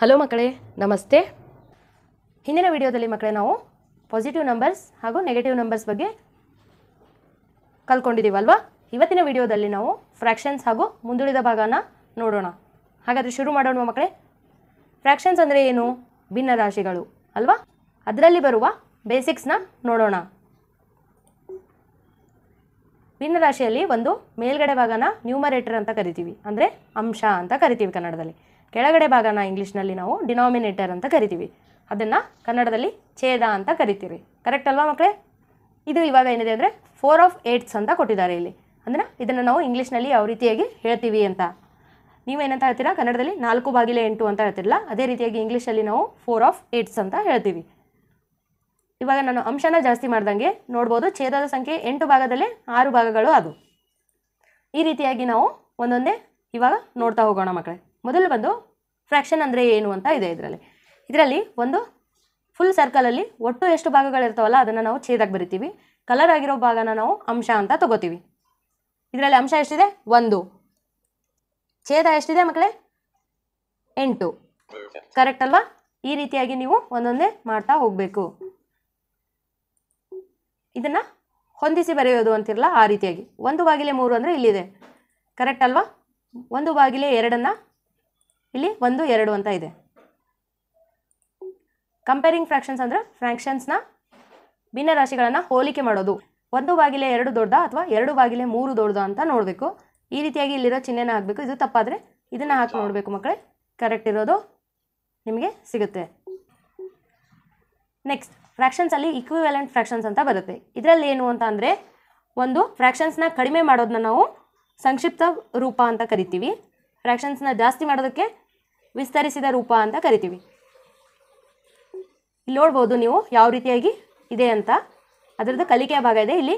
Hello ಮಕ್ಕಳೇ, ನಮಸ್ತೆ. ಹಿಂದಿನ ವಿಡಿಯೋದಲ್ಲಿ ಮಕ್ಕಳೇ ನಾವು ಪಾಸಿಟಿವ್ ನಂಬರ್ಸ್ ಹಾಗೂ ನೆಗೆಟಿವ್ ನಂಬರ್ಸ್ ಬಗ್ಗೆ ಕಲ್ತ್ಕೊಂಡಿದ್ದೀವಲ್ವಾ. ಇವತ್ತಿನ ವಿಡಿಯೋದಲ್ಲಿ ನಾವು ಫ್ರ್ಯಾಕ್ಷನ್ಸ್ ಹಾಗೂ ಮುಂದುಳಿದ ಭಾಗನ ನೋಡೋಣ. ಹಾಗಾದರೆ ಶುರು ಮಾಡೋಣ ಮಕ್ಕಳೇ. ಫ್ರ್ಯಾಕ್ಷನ್ಸ್ ಅಂದರೆ ಏನು? ಭಿನ್ನರಾಶಿಗಳು ಅಲ್ವಾ. ಅದರಲ್ಲಿ ಬರುವ ಬೇಸಿಕ್ಸ್ನ ನೋಡೋಣ. ಭಿನ್ನರಾಶಿಯಲ್ಲಿ ಒಂದು ಮೇಲ್ಗಡೆ ಭಾಗನ ನ್ಯೂಮರೇಟರ್ ಅಂತ ಕರಿತೀವಿ, ಅಂದರೆ ಅಂಶ ಅಂತ ಕರಿತೀವಿ ಕನ್ನಡದಲ್ಲಿ. ಕೆಳಗಡೆ ಭಾಗನ ಇಂಗ್ಲೀಷ್ನಲ್ಲಿ ನಾವು ಡಿನಾಮಿನೇಟರ್ ಅಂತ ಕರಿತೀವಿ, ಅದನ್ನು ಕನ್ನಡದಲ್ಲಿ ಛೇದ ಅಂತ ಕರಿತೀವಿ. ಕರೆಕ್ಟ್ ಅಲ್ವಾ ಮಕ್ಕಳೇ? ಇದು ಇವಾಗ ಏನಿದೆ ಅಂದರೆ 4/8 ಅಂತ ಕೊಟ್ಟಿದ್ದಾರೆ ಇಲ್ಲಿ. ಅಂದರೆ ಇದನ್ನು ನಾವು ಇಂಗ್ಲೀಷ್ನಲ್ಲಿ ಯಾವ ರೀತಿಯಾಗಿ ಹೇಳ್ತೀವಿ ಅಂತ ನೀವೇನಂತ ಹೇಳ್ತೀರಾ? ಕನ್ನಡದಲ್ಲಿ 4/8 ಅಂತ ಹೇಳ್ತಿರಲ್ಲ, ಅದೇ ರೀತಿಯಾಗಿ ಇಂಗ್ಲೀಷಲ್ಲಿ ನಾವು 4/8 ಅಂತ ಹೇಳ್ತೀವಿ. ಇವಾಗ ನಾನು ಅಂಶನ ಜಾಸ್ತಿ ಮಾಡ್ದಂಗೆ ನೋಡ್ಬೋದು, ಛೇದದ ಸಂಖ್ಯೆ 8 ಭಾಗದಲ್ಲಿ 6 ಭಾಗಗಳು ಅದು. ಈ ರೀತಿಯಾಗಿ ನಾವು ಒಂದೊಂದೇ ಇವಾಗ ನೋಡ್ತಾ ಹೋಗೋಣ ಮಕ್ಕಳೇ. ಮೊದಲು ಬಂದು ಫ್ರ್ಯಾಕ್ಷನ್ ಅಂದರೆ ಏನು ಅಂತ ಇದೆ. ಇದರಲ್ಲಿ ಒಂದು ಫುಲ್ ಸರ್ಕಲಲ್ಲಿ ಒಟ್ಟು ಎಷ್ಟು ಭಾಗಗಳಿರ್ತಾವಲ್ಲ ಅದನ್ನು ನಾವು ಛೇದಕ್ಕೆ ಬರಿತೀವಿ. ಕಲರ್ ಆಗಿರೋ ಭಾಗನ ನಾವು ಅಂಶ ಅಂತ ತಗೋತೀವಿ. ಇದರಲ್ಲಿ ಅಂಶ ಎಷ್ಟಿದೆ? 1. ಛೇದ ಎಷ್ಟಿದೆ ಮಕ್ಕಳೇ? 8. ಕರೆಕ್ಟ್ ಅಲ್ವಾ? ಈ ರೀತಿಯಾಗಿ ನೀವು ಒಂದೊಂದೇ ಮಾಡ್ತಾ ಹೋಗಬೇಕು. ಇದನ್ನು ಹೊಂದಿಸಿ ಬರೆಯೋದು ಅಂತಿರಲ್ಲ, ಆ ರೀತಿಯಾಗಿ 1/3 ಅಂದರೆ ಇಲ್ಲಿದೆ. ಕರೆಕ್ಟ್ ಅಲ್ವಾ? 1/2 ಇಲ್ಲಿ 1, 2 ಅಂತ ಇದೆ. ಕಂಪೇರಿಂಗ್ ಫ್ರ್ಯಾಕ್ಷನ್ಸ್ ಅಂದರೆ ಫ್ರ್ಯಾಕ್ಷನ್ಸ್ನ ಭಿನ್ನರಾಶಿಗಳನ್ನು ಹೋಲಿಕೆ ಮಾಡೋದು. 1/2 ದೊಡ್ಡ ಅಥವಾ 2/3 ದೊಡ್ಡದ ಅಂತ ನೋಡಬೇಕು. ಈ ರೀತಿಯಾಗಿ ಇಲ್ಲಿರೋ ಚಿಹ್ನೆನ ಹಾಕಬೇಕು. ಇದು ತಪ್ಪಾದರೆ ಇದನ್ನು ಹಾಕಿ ನೋಡಬೇಕು ಮಕ್ಕಳೇ, ಕರೆಕ್ಟ್ ಇರೋದು ನಿಮಗೆ ಸಿಗುತ್ತೆ. ನೆಕ್ಸ್ಟ್ ಫ್ರ್ಯಾಕ್ಷನ್ಸಲ್ಲಿ ಈಕ್ವಿವ್ಯಾಲೆಂಟ್ ಫ್ರ್ಯಾಕ್ಷನ್ಸ್ ಅಂತ ಬರುತ್ತೆ. ಇದರಲ್ಲಿ ಏನು ಅಂತ ಅಂದರೆ, ಒಂದು ಫ್ರ್ಯಾಕ್ಷನ್ಸ್ನ ಕಡಿಮೆ ಮಾಡೋದನ್ನ ನಾವು ಸಂಕ್ಷಿಪ್ತ ರೂಪ ಅಂತ ಕರಿತೀವಿ. ಫ್ರ್ಯಾಕ್ಷನ್ಸ್ನ ಜಾಸ್ತಿ ಮಾಡೋದಕ್ಕೆ ವಿಸ್ತರಿಸಿದ ರೂಪ ಅಂತ ಕರಿತೀವಿ. ಇಲ್ಲಿ ನೋಡ್ಬೋದು ನೀವು ಯಾವ ರೀತಿಯಾಗಿ ಇದೆ ಅಂತ. ಅದರದ್ದು ಕಲಿಕೆಯ ಭಾಗ ಇದೆ, ಇಲ್ಲಿ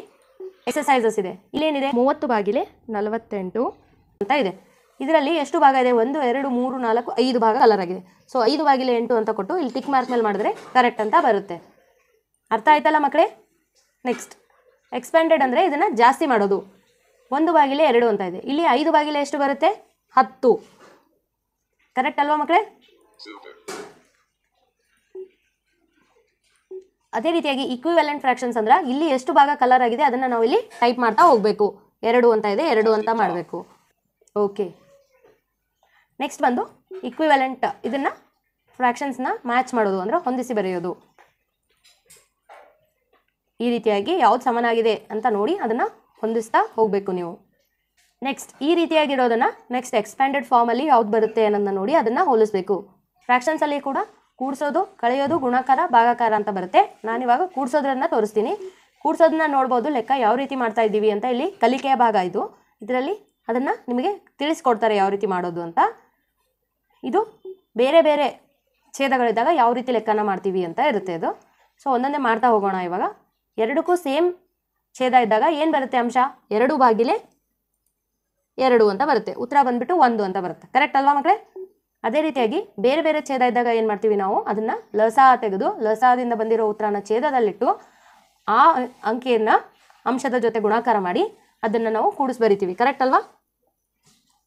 ಎಕ್ಸಸೈಸಸ್ ಇದೆ. ಇಲ್ಲೇನಿದೆ? 30/48 ಅಂತ ಇದೆ. ಇದರಲ್ಲಿ ಎಷ್ಟು ಭಾಗ ಇದೆ? 1, 2, 3, 4, 5 ಭಾಗ ಕಲರ್ ಆಗಿದೆ. ಸೊ 5/8 ಅಂತ ಕೊಟ್ಟು ಇಲ್ಲಿ ಟಿಕ್ ಮಾರ್ಕ್ ಮೇಲೆ ಮಾಡಿದ್ರೆ ಕರೆಕ್ಟ್ ಅಂತ ಬರುತ್ತೆ. ಅರ್ಥ ಆಯ್ತಲ್ಲ ಮಕ್ಕಳೇ? ನೆಕ್ಸ್ಟ್ ಎಕ್ಸ್ಪ್ಯಾಂಡೆಡ್ ಅಂದರೆ ಇದನ್ನು ಜಾಸ್ತಿ ಮಾಡೋದು. 1/2 ಅಂತ ಇದೆ. ಇಲ್ಲಿ 5 ಎಷ್ಟು ಬರುತ್ತೆ? 10. ಕರೆಕ್ಟ್ ಅಲ್ವಾ ಮಕ್ಕಳೇ? ಅದೇ ರೀತಿಯಾಗಿ ಈಕ್ವಿವ್ಯಾಲೆಂಟ್ ಫ್ರ್ಯಾಕ್ಷನ್ಸ್ ಅಂದ್ರೆ ಇಲ್ಲಿ ಎಷ್ಟು ಭಾಗ ಕಲರ್ ಆಗಿದೆ ಅದನ್ನು ನಾವು ಇಲ್ಲಿ ಟೈಪ್ ಮಾಡ್ತಾ ಹೋಗಬೇಕು. 2 ಅಂತ ಇದೆ, 2 ಅಂತ ಮಾಡಬೇಕು. ಓಕೆ. ನೆಕ್ಸ್ಟ್ ಬಂದು ಈಕ್ವಿವ್ಯಾಲೆಂಟ್, ಇದನ್ನು ಫ್ರ್ಯಾಕ್ಷನ್ಸ್ನ ಮ್ಯಾಚ್ ಮಾಡೋದು ಅಂದರೆ ಹೊಂದಿಸಿ ಬರೆಯೋದು. ಈ ರೀತಿಯಾಗಿ ಯಾವ್ದು ಸಮನಾಗಿದೆ ಅಂತ ನೋಡಿ ಅದನ್ನು ಹೊಂದಿಸ್ತಾ ಹೋಗಬೇಕು ನೀವು. ನೆಕ್ಸ್ಟ್ ಈ ರೀತಿಯಾಗಿರೋದನ್ನು ನೆಕ್ಸ್ಟ್ ಎಕ್ಸ್ಪ್ಯಾಂಡೆಡ್ ಫಾರ್ಮಲ್ಲಿ ಯಾವ್ದು ಬರುತ್ತೆ ಅನ್ನೋದನ್ನ ನೋಡಿ ಅದನ್ನು ಹೋಲಿಸಬೇಕು. ಫ್ರ್ಯಾಕ್ಷನ್ಸಲ್ಲಿ ಕೂಡ ಕೂಡಿಸೋದು, ಕಳೆಯೋದು, ಗುಣಾಕಾರ, ಭಾಗಾಕಾರ ಅಂತ ಬರುತ್ತೆ. ನಾನಿವಾಗ ಕೂಡಿಸೋದ್ರನ್ನ ತೋರಿಸ್ತೀನಿ. ಕೂಡಿಸೋದನ್ನ ನೋಡ್ಬೋದು, ಲೆಕ್ಕ ಯಾವ ರೀತಿ ಮಾಡ್ತಾ ಇದ್ದೀವಿ ಅಂತ. ಇಲ್ಲಿ ಕಲಿಕೆಯ ಭಾಗ ಇದು. ಇದರಲ್ಲಿ ಅದನ್ನು ನಿಮಗೆ ತಿಳಿಸ್ಕೊಡ್ತಾರೆ ಯಾವ ರೀತಿ ಮಾಡೋದು ಅಂತ. ಇದು ಬೇರೆ ಬೇರೆ ಛೇದಗಳಿದ್ದಾಗ ಯಾವ ರೀತಿ ಲೆಕ್ಕನ ಮಾಡ್ತೀವಿ ಅಂತ ಇರುತ್ತೆ ಅದು. ಸೊ ಒಂದೊಂದೇ ಮಾಡ್ತಾ ಹೋಗೋಣ. ಇವಾಗ ಎರಡಕ್ಕೂ ಸೇಮ್ ಛೇದ ಇದ್ದಾಗ ಏನು ಬರುತ್ತೆ? ಅಂಶ 2/2 ಅಂತ ಬರುತ್ತೆ. ಉತ್ತರ ಬಂದ್ಬಿಟ್ಟು 1 ಅಂತ ಬರುತ್ತೆ. ಕರೆಕ್ಟ್ ಅಲ್ವಾ ಮಕ್ಕಳೇ? ಅದೇ ರೀತಿಯಾಗಿ ಬೇರೆ ಬೇರೆ ಛೇದ ಇದ್ದಾಗ ಏನು ಮಾಡ್ತೀವಿ ನಾವು? ಅದನ್ನು ಲಸ ತೆಗೆದು ಲಸದಿಂದ ಬಂದಿರೋ ಉತ್ತರನ ಛೇದದಲ್ಲಿಟ್ಟು ಆ ಅಂಕಿಯನ್ನು ಅಂಶದ ಜೊತೆ ಗುಣಾಕಾರ ಮಾಡಿ ಅದನ್ನು ನಾವು ಕೂಡಿಸಿ ಬರಿತೀವಿ. ಕರೆಕ್ಟ್ ಅಲ್ವಾ?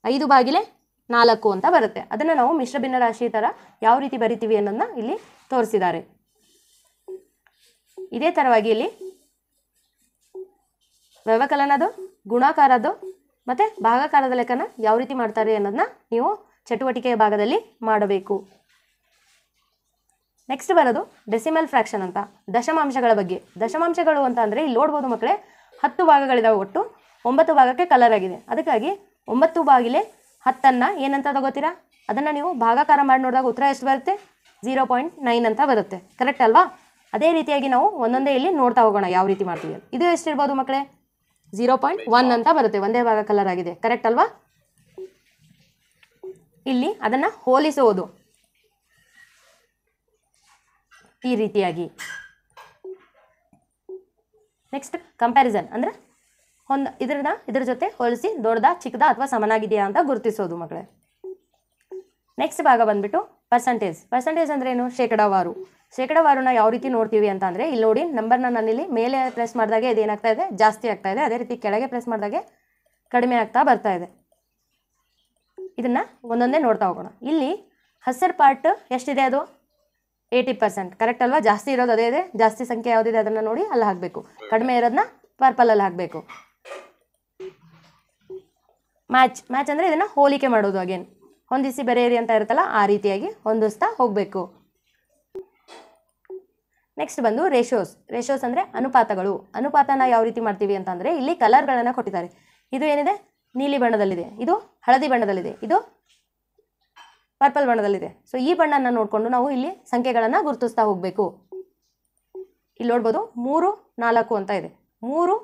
5/4 ಅಂತ ಬರುತ್ತೆ. ಅದನ್ನು ನಾವು ಮಿಶ್ರ ಭಿನ್ನರಾಶಿ ಥರ ಯಾವ ರೀತಿ ಬರಿತೀವಿ ಅನ್ನೋದನ್ನ ಇಲ್ಲಿ ತೋರಿಸಿದ್ದಾರೆ. ಇದೇ ಥರವಾಗಿ ಇಲ್ಲಿ ವ್ಯವಕಲನದು, ಗುಣಾಕಾರದ್ದು ಮತ್ತು ಭಾಗಾಕಾರದ ಲೆಕ್ಕನ ಯಾವ ರೀತಿ ಮಾಡ್ತಾರೆ ಅನ್ನೋದನ್ನ ನೀವು ಚಟುವಟಿಕೆಯ ಭಾಗದಲ್ಲಿ ಮಾಡಬೇಕು. ನೆಕ್ಸ್ಟ್ ಬರೋದು ಡೆಸಿಮಲ್ ಫ್ರ್ಯಾಕ್ಷನ್ ಅಂತ, ದಶಮಾಂಶಗಳ ಬಗ್ಗೆ. ದಶಮಾಂಶಗಳು ಅಂತ ಅಂದರೆ ಇಲ್ಲಿ ನೋಡ್ಬೋದು ಮಕ್ಕಳೇ, 10 ಭಾಗಗಳಿದಾವೆ. ಒಟ್ಟು 9 ಭಾಗಕ್ಕೆ ಕಲರ್ ಆಗಿದೆ. ಅದಕ್ಕಾಗಿ 9/10 ಏನಂತ ತಗೋತೀರಾ? ಅದನ್ನು ನೀವು ಭಾಗಾಕಾರ ಮಾಡಿ ನೋಡಿದಾಗ ಉತ್ತರ ಎಷ್ಟು ಬರುತ್ತೆ? 0.9 ಅಂತ ಬರುತ್ತೆ. ಕರೆಕ್ಟ್ ಅಲ್ವಾ? ಅದೇ ರೀತಿಯಾಗಿ ನಾವು ಒಂದೊಂದೇ ಇಲ್ಲಿ ನೋಡ್ತಾ ಹೋಗೋಣ ಯಾವ ರೀತಿ ಮಾಡ್ತೀವಿ. ಇದು ಎಷ್ಟಿರ್ಬೋದು ಮಕ್ಕಳೇ? 0.1 ಅಂತ ಬರುತ್ತೆ. ಒಂದೇ ಭಾಗ ಕಲರ್ ಆಗಿದೆ. ಕರೆಕ್ಟ್ ಅಲ್ವಾ? ಇಲ್ಲಿ ಅದನ್ನು ಹೋಲಿಸುವುದು ಈ ರೀತಿಯಾಗಿ. ನೆಕ್ಸ್ಟ್ ಕಂಪ್ಯಾರಿಸನ್ ಅಂದರೆ ಇದರ ಜೊತೆ ಹೋಲಿಸಿ ದೊಡ್ಡದ, ಚಿಕ್ಕದ ಅಥವಾ ಸಮನಾಗಿದೆಯಾ ಅಂತ ಗುರುತಿಸೋದು ಮಕ್ಕಳೇ. ನೆಕ್ಸ್ಟ್ ಭಾಗ ಬಂದ್ಬಿಟ್ಟು ಪರ್ಸಂಟೇಜ್. ಪರ್ಸಂಟೇಜ್ ಅಂದ್ರೆ ಏನು? ಶೇಕಡಾವಾರು. ಶೇಕಡಾವಾರುನ ಯಾವ ರೀತಿ ನೋಡ್ತೀವಿ ಅಂತ ಅಂದರೆ, ಇಲ್ಲಿ ನೋಡಿ ನಂಬರ್ನ ನಾನಿಲ್ಲಿ ಮೇಲೆ ಪ್ರೆಸ್ ಮಾಡಿದಾಗೆ ಇದೇನಾಗ್ತಾ ಇದೆ? ಜಾಸ್ತಿ ಆಗ್ತಾ ಇದೆ. ಅದೇ ರೀತಿ ಕೆಳಗೆ ಪ್ರೆಸ್ ಮಾಡಿದಾಗೆ ಕಡಿಮೆ ಆಗ್ತಾ ಬರ್ತಾ ಇದೆ. ಇದನ್ನು ಒಂದೊಂದೇ ನೋಡ್ತಾ ಹೋಗೋಣ. ಇಲ್ಲಿ ಹಸಿರು ಪಾರ್ಟ್ ಎಷ್ಟಿದೆ ಅದು 80%. ಕರೆಕ್ಟ್ ಅಲ್ವಾ? ಜಾಸ್ತಿ ಇರೋದು ಅದೇ ಇದೆ, ಜಾಸ್ತಿ ಸಂಖ್ಯೆ ಯಾವುದಿದೆ ಅದನ್ನು ನೋಡಿ ಅಲ್ಲಿ ಹಾಕಬೇಕು, ಕಡಿಮೆ ಇರೋದನ್ನ ಪರ್ಪಲಲ್ಲಿ ಹಾಕಬೇಕು. ಮ್ಯಾಚ್ ಅಂದರೆ ಇದನ್ನು ಹೋಲಿಕೆ ಮಾಡೋದು, ಅಗೇನ್ ಹೊಂದಿಸಿ ಬರೆಯಿರಿ ಅಂತ ಇರುತ್ತಲ್ಲ ಆ ರೀತಿಯಾಗಿ ಹೊಂದಿಸ್ತಾ ಹೋಗಬೇಕು. ನೆಕ್ಸ್ಟ್ ಬಂದು ರೇಷೋಸ್ ಅಂದರೆ ಅನುಪಾತಗಳು. ಅನುಪಾತನ ಯಾವ ರೀತಿ ಮಾಡ್ತೀವಿ ಅಂತಂದರೆ ಇಲ್ಲಿ ಕಲರ್ಗಳನ್ನು ಕೊಟ್ಟಿದ್ದಾರೆ. ಇದು ಏನಿದೆ ನೀಲಿ ಬಣ್ಣದಲ್ಲಿದೆ, ಇದು ಹಳದಿ ಬಣ್ಣದಲ್ಲಿದೆ, ಇದು ಪರ್ಪಲ್ ಬಣ್ಣದಲ್ಲಿದೆ. ಸೊ ಈ ಬಣ್ಣನ ನೋಡಿಕೊಂಡು ನಾವು ಇಲ್ಲಿ ಸಂಖ್ಯೆಗಳನ್ನು ಗುರುತಿಸ್ತಾ ಹೋಗಬೇಕು. ಇಲ್ಲಿ ನೋಡ್ಬೋದು 3, 4 ಅಂತ ಇದೆ. 3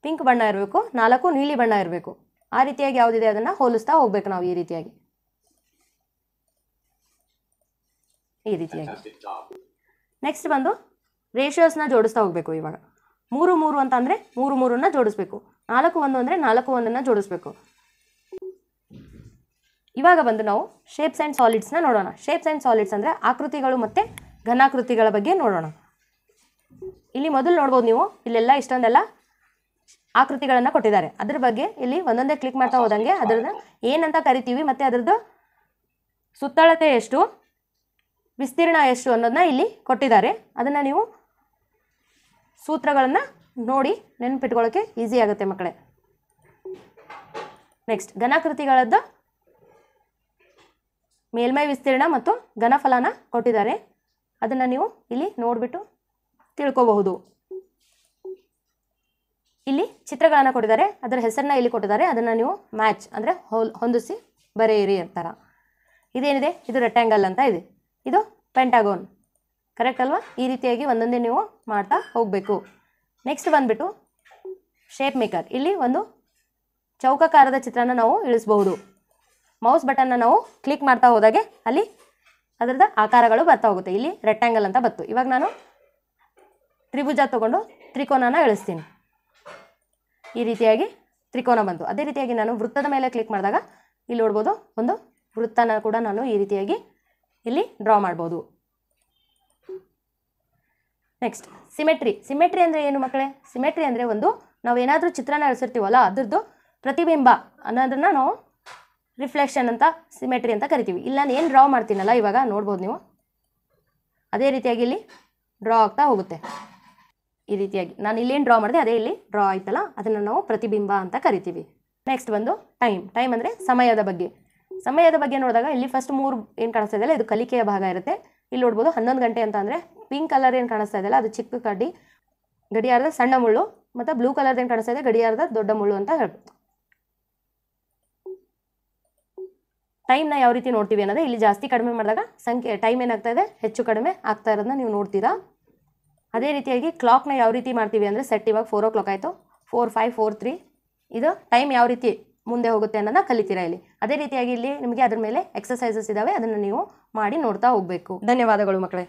ಪಿಂಕ್ ಬಣ್ಣ ಇರಬೇಕು, 4 ನೀಲಿ ಬಣ್ಣ ಇರಬೇಕು. ಆ ರೀತಿಯಾಗಿ ಯಾವುದಿದೆ ಅದನ್ನು ಹೋಲಿಸ್ತಾ ಹೋಗ್ಬೇಕು ನಾವು ಈ ರೀತಿಯಾಗಿ. ನೆಕ್ಸ್ಟ್ ಬಂದು ರೇಷಿಯೋಸ್ನ ಜೋಡಿಸ್ತಾ ಹೋಗಬೇಕು. ಇವಾಗ 3, 3 ಅಂತ ಅಂದರೆ 3, 3ನ್ನ ಜೋಡಿಸ್ಬೇಕು. 4, 1 ಅಂದರೆ 4, 1ನ್ನ ಜೋಡಿಸ್ಬೇಕು. ಇವಾಗ ಬಂದು ನಾವು ಶೇಪ್ಸ್ ಆ್ಯಂಡ್ ಸಾಲಿಡ್ಸ್ನ ನೋಡೋಣ. ಶೇಪ್ಸ್ ಆ್ಯಂಡ್ ಸಾಲಿಡ್ಸ್ ಅಂದರೆ ಆಕೃತಿಗಳು ಮತ್ತು ಘನಾಕೃತಿಗಳ ಬಗ್ಗೆ ನೋಡೋಣ. ಇಲ್ಲಿ ಮೊದಲು ನೋಡ್ಬೋದು ನೀವು, ಇಲ್ಲೆಲ್ಲ ಇಷ್ಟೊಂದೆಲ್ಲ ಆಕೃತಿಗಳನ್ನು ಕೊಟ್ಟಿದ್ದಾರೆ. ಅದ್ರ ಬಗ್ಗೆ ಇಲ್ಲಿ ಒಂದೊಂದೇ ಕ್ಲಿಕ್ ಮಾಡ್ತಾ ಹೋದಂಗೆ ಅದರದ್ದು ಏನಂತ ಕರಿತೀವಿ ಮತ್ತು ಅದರದ್ದು ಸುತ್ತಳತೆ ಎಷ್ಟು, ವಿಸ್ತೀರ್ಣ ಎಷ್ಟು ಅನ್ನೋದನ್ನ ಇಲ್ಲಿ ಕೊಟ್ಟಿದ್ದಾರೆ. ಅದನ್ನು ನೀವು ಸೂತ್ರಗಳನ್ನು ನೋಡಿ ನೆನಪಿಟ್ಕೊಳ್ಳೋಕ್ಕೆ ಈಸಿ ಆಗುತ್ತೆ ಮಕ್ಕಳೇ. ನೆಕ್ಸ್ಟ್ ಘನಾಕೃತಿಗಳದ್ದು ಮೇಲ್ಮೈ ವಿಸ್ತೀರ್ಣ ಮತ್ತು ಘನಫಲನ ಕೊಟ್ಟಿದ್ದಾರೆ. ಅದನ್ನು ನೀವು ಇಲ್ಲಿ ನೋಡಿಬಿಟ್ಟು ತಿಳ್ಕೋಬಹುದು. ಇಲ್ಲಿ ಚಿತ್ರಗಳನ್ನು ಕೊಟ್ಟಿದ್ದಾರೆ, ಅದರ ಹೆಸರನ್ನ ಇಲ್ಲಿ ಕೊಟ್ಟಿದ್ದಾರೆ. ಅದನ್ನು ನೀವು ಮ್ಯಾಚ್ ಅಂದರೆ ಹೊಂದಿಸಿ ಬರೆಯಿರಿ ಅಂತಾರ. ಇದೇನಿದೆ ಇದು ರೆಕ್ಟ್ಯಾಂಗಲ್ ಅಂತ ಇದೆ, ಇದು ಪೆಂಟಾಗೋನ್. ಕರೆಕ್ಟ್ ಅಲ್ವಾ? ಈ ರೀತಿಯಾಗಿ ಒಂದೊಂದೇ ನೀವು ಮಾಡ್ತಾ ಹೋಗಬೇಕು. ನೆಕ್ಸ್ಟ್ ಬಂದುಬಿಟ್ಟು ಶೇಪ್ ಮೇಕರ್. ಇಲ್ಲಿ ಒಂದು ಚೌಕಾಕಾರದ ಚಿತ್ರನ ನಾವು ಇಳಿಸಬಹುದು. ಮೌಸ್ ಬಟನ್ನ ನಾವು ಕ್ಲಿಕ್ ಮಾಡ್ತಾ ಹೋದಾಗೆ ಅಲ್ಲಿ ಅದರದ ಆಕಾರಗಳು ಬರ್ತಾ ಹೋಗುತ್ತೆ. ಇಲ್ಲಿ ರೆಕ್ಟ್ಯಾಂಗಲ್ ಅಂತ ಬಂತು. ಇವಾಗ ನಾನು ತ್ರಿಭುಜ ತಗೊಂಡು ತ್ರಿಕೋನನ ಇಳಿಸ್ತೀನಿ. ಈ ರೀತಿಯಾಗಿ ತ್ರಿಕೋನ ಬಂತು. ಅದೇ ರೀತಿಯಾಗಿ ನಾನು ವೃತ್ತದ ಮೇಲೆ ಕ್ಲಿಕ್ ಮಾಡಿದಾಗ ಇಲ್ಲಿ ನೋಡ್ಬೋದು ಒಂದು ವೃತ್ತನ ಕೂಡ ನಾನು ಈ ರೀತಿಯಾಗಿ ಇಲ್ಲಿ ಡ್ರಾ ಮಾಡ್ಬೋದು. ನೆಕ್ಸ್ಟ್ ಸಿಮೆಟ್ರಿ ಅಂದರೆ ಏನು ಮಕ್ಕಳೇ? ಸಿಮೆಟ್ರಿ ಅಂದರೆ ಒಂದು ನಾವು ಏನಾದರೂ ಚಿತ್ರನ ಇಳಿಸಿರ್ತೀವಲ್ಲ ಅದರದ್ದು ಪ್ರತಿಬಿಂಬ ಅನ್ನೋದನ್ನು ನಾವು ರಿಫ್ಲೆಕ್ಷನ್ ಅಂತ ಸಿಮೆಟ್ರಿ ಅಂತ ಕರಿತೀವಿ. ಇಲ್ಲಿ ನಾನು ಏನು ಡ್ರಾ ಮಾಡ್ತೀನಲ್ಲ ಇವಾಗ ನೋಡ್ಬೋದು ನೀವು, ಅದೇ ರೀತಿಯಾಗಿ ಇಲ್ಲಿ ಡ್ರಾ ಆಗ್ತಾ ಹೋಗುತ್ತೆ. ಈ ರೀತಿಯಾಗಿ ನಾನು ಇಲ್ಲೇನು ಡ್ರಾ ಮಾಡಿದೆ ಅದೇ ಇಲ್ಲಿ ಡ್ರಾ ಆಯ್ತಲ್ಲ, ಅದನ್ನು ನಾವು ಪ್ರತಿಬಿಂಬ ಅಂತ ಕರಿತೀವಿ. ನೆಕ್ಸ್ಟ್ ಬಂದು ಟೈಮ್ ಅಂದರೆ ಸಮಯದ ಬಗ್ಗೆ ನೋಡಿದಾಗ ಇಲ್ಲಿ ಫಸ್ಟ್ 3 ಏನು ಕಾಣಿಸ್ತಾ ಇದೆಯಲ್ಲ ಇದು ಕಲಿಕೆಯ ಭಾಗ ಇರುತ್ತೆ. ಇಲ್ಲಿ ನೋಡ್ಬೋದು 11 ಗಂಟೆ ಅಂತ ಅಂದರೆ ಪಿಂಕ್ ಕಲರ್ ಏನು ಕಾಣಿಸ್ತಾ ಇದೆಯಲ್ಲ ಅದು ಚಿಕ್ಕ ಗಡಿಯಾರದ ಸಣ್ಣ ಮುಳ್ಳು, ಮತ್ತು ಬ್ಲೂ ಕಲರ್ ಏನು ಕಾಣಿಸ್ತಾ ಇದೆ ಗಡಿಯಾರದ ದೊಡ್ಡ ಮುಳ್ಳು ಅಂತ ಹೇಳ್ಬೋದು. ಟೈಮ್ನ ಯಾವ ರೀತಿ ನೋಡ್ತೀವಿ ಅನ್ನೋದೇ ಇಲ್ಲಿ ಜಾಸ್ತಿ ಕಡಿಮೆ ಮಾಡಿದಾಗ ಟೈಮ್ ಏನಾಗ್ತಾ ಇದೆ ಹೆಚ್ಚು ಕಡಿಮೆ ಆಗ್ತಾ ಇರೋದನ್ನ ನೀವು ನೋಡ್ತೀರಾ. ಅದೇ ರೀತಿಯಾಗಿ ಕ್ಲಾಕ್ನ ಯಾವ ರೀತಿ ಮಾಡ್ತೀವಿ ಅಂದರೆ ಸೆಟ್ ಇವಾಗ 4 o'clock ಆಯಿತು, 4, 5, 4, 3 ಇದು ಟೈಮ್ ಯಾವ ರೀತಿ ಮುಂದೆ ಹೋಗುತ್ತೆ ಅನ್ನೋದನ್ನ ಕಲಿತೀರಾ ಇಲ್ಲಿ. ಅದೇ ರೀತಿಯಾಗಿ ಇಲ್ಲಿ ನಿಮಗೆ ಅದ್ರ ಮೇಲೆ ಎಕ್ಸಸೈಸಸ್ ಇದ್ದಾವೆ, ಅದನ್ನು ನೀವು ಮಾಡಿ ನೋಡ್ತಾ ಹೋಗಬೇಕು. ಧನ್ಯವಾದಗಳು ಮಕ್ಕಳೇ.